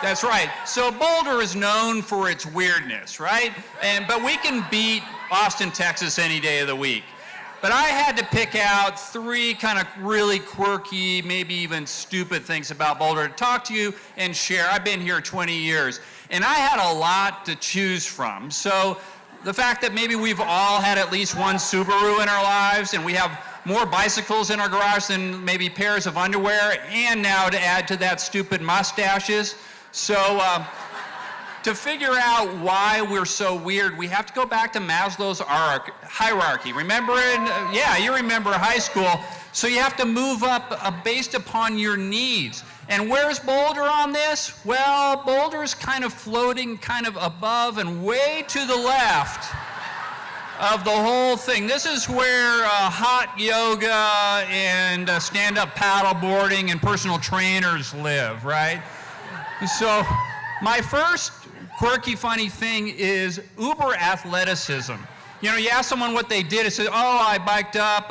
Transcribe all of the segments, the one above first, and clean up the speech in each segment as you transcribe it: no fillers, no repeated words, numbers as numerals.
That's right. So Boulder is known for its weirdness, right? But we can beat Austin, Texas any day of the week. But I had to pick out 3 kind of really quirky, maybe even stupid things about Boulder to talk to you and share. I've been here 20 years, and I had a lot to choose from. So the fact that maybe we've all had at least one Subaru in our lives, and we have more bicycles in our garage than maybe pairs of underwear, and now to add to that, stupid mustaches. So to figure out why we're so weird, we have to go back to Maslow's hierarchy. Remember in, yeah, you remember high school. So you have to move up based upon your needs. And where's Boulder on this? Well, Boulder's kind of floating kind of above and way to the left of the whole thing. This is where hot yoga and stand-up paddleboarding and personal trainers live, right? So my first quirky, funny thing is uber athleticism. You know, you ask someone what they did, it says, oh, I biked up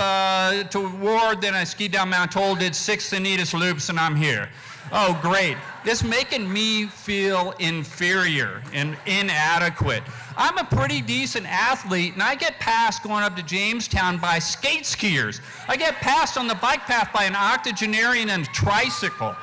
to Ward, then I skied down Mount Toll, did 6 Sanitas loops, and I'm here. Oh, great. This making me feel inferior and inadequate. I'm a pretty decent athlete, and I get passed going up to Jamestown by skate skiers. I get passed on the bike path by an octogenarian and a tricycle.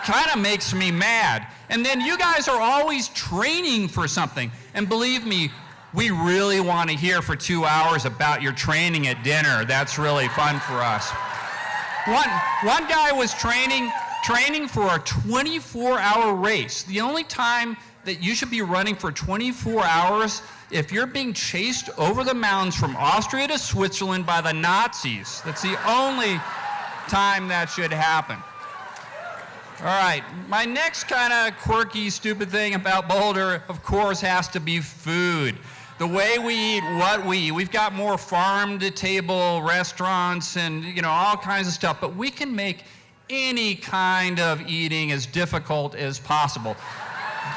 Kind of makes me mad. And then you guys are always training for something. And believe me, we really want to hear for 2 hours about your training at dinner. That's really fun for us. One guy was training for a 24-hour race. The only time that you should be running for 24 hours if you're being chased over the mountains from Austria to Switzerland by the Nazis. That's the only time that should happen. All right, my next kind of quirky, stupid thing about Boulder, of course, has to be food. The way we eat, what we eat. We've got more farm-to-table restaurants and, you know, all kinds of stuff, but we can make any kind of eating as difficult as possible.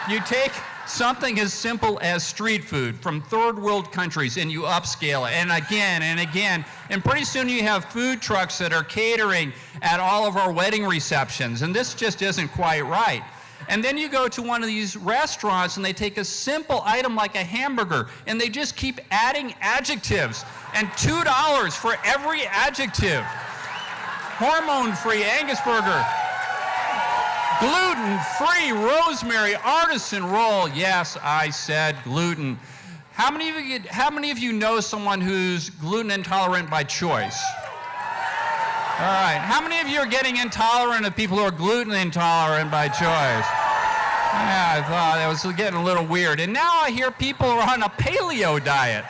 You take something as simple as street food from third world countries and you upscale it, and again, and pretty soon you have food trucks that are catering at all of our wedding receptions, and this just isn't quite right. And then you go to one of these restaurants and they take a simple item like a hamburger and they just keep adding adjectives, and $2 for every adjective. Hormone-free Angus burger, gluten-free rosemary artisan roll. Yes, I said gluten. How many of you know someone who's gluten intolerant by choice? All right. How many of you are getting intolerant of people who are gluten intolerant by choice? Yeah, I thought that was getting a little weird. And now I hear people are on a paleo diet.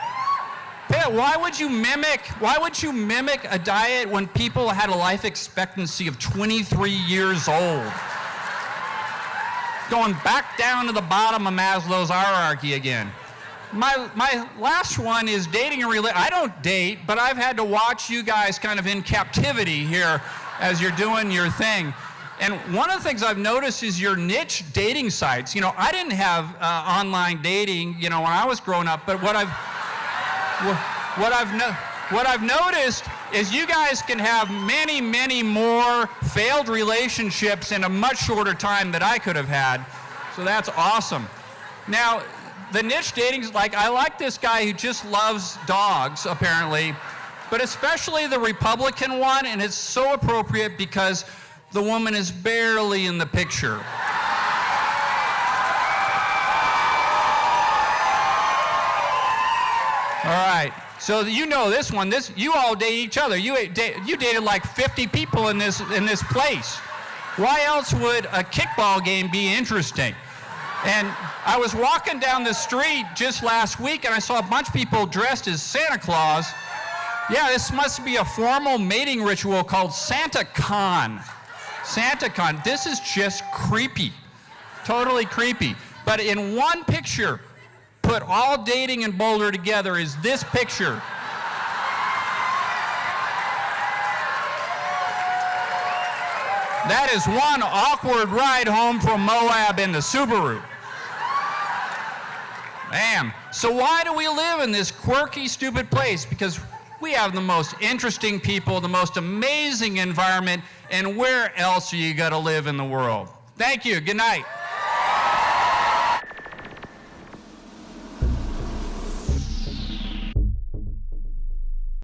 Why would you mimic a diet when people had a life expectancy of 23 years old? Going back down to the bottom of Maslow's hierarchy again. My last one is dating and relationship. I don't date, but I've had to watch you guys kind of in captivity here as you're doing your thing. And one of the things I've noticed is your niche dating sites. You know, I didn't have online dating, you know, when I was growing up, but what I've noticed is you guys can have many, many more failed relationships in a much shorter time than I could have had. So that's awesome. Now, the niche dating's like, I like this guy who just loves dogs, apparently, but especially the Republican one, and it's so appropriate because the woman is barely in the picture. All right. So you know this one. You all date each other. You dated like 50 people in this place. Why else would a kickball game be interesting? And I was walking down the street just last week, and I saw a bunch of people dressed as Santa Claus. Yeah, this must be a formal mating ritual called Santa Con. Santa Con. This is just creepy. Totally creepy. But in one picture, put all dating in Boulder together is this picture. That is one awkward ride home from Moab in the Subaru. Damn. So why do we live in this quirky, stupid place? Because we have the most interesting people, the most amazing environment, and where else are you going to live in the world? Thank you. Good night.